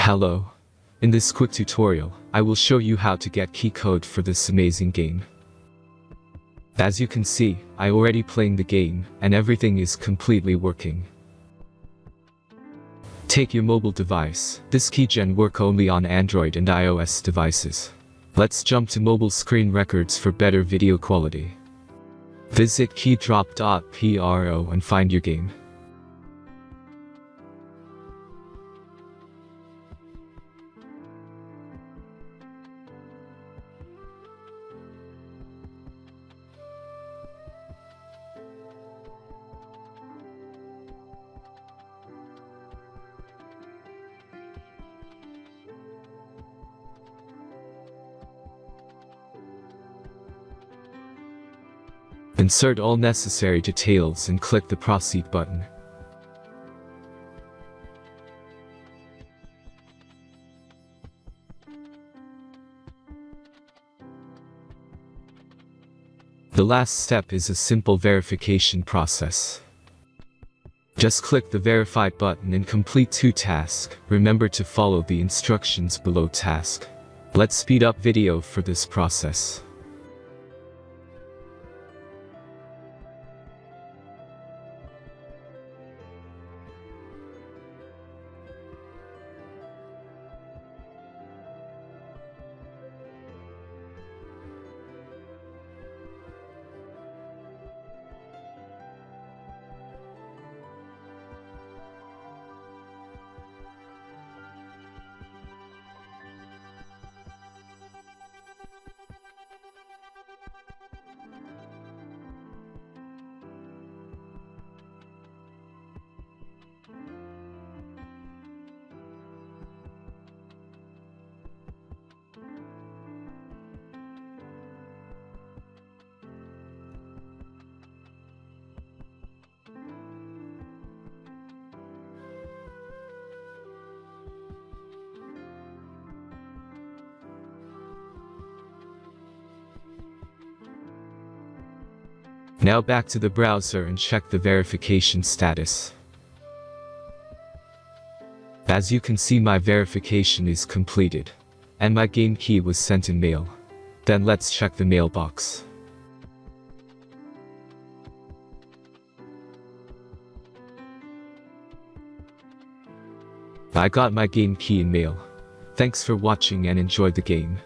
Hello. In this quick tutorial, I will show you how to get key code for this amazing game. As you can see, I already playing the game, and everything is completely working. Take your mobile device. This keygen work only on Android and iOS devices. Let's jump to mobile screen records for better video quality. Visit keydrop.pro and find your game. Insert all necessary details and click the Proceed button. The last step is a simple verification process. Just click the Verified button and complete 2 tasks. Remember to follow the instructions below task. Let's speed up video for this process. Now back to the browser and check the verification status. As you can see, my verification is completed, and my game key was sent in mail. Then let's check the mailbox. I got my game key in mail. Thanks for watching and enjoy the game.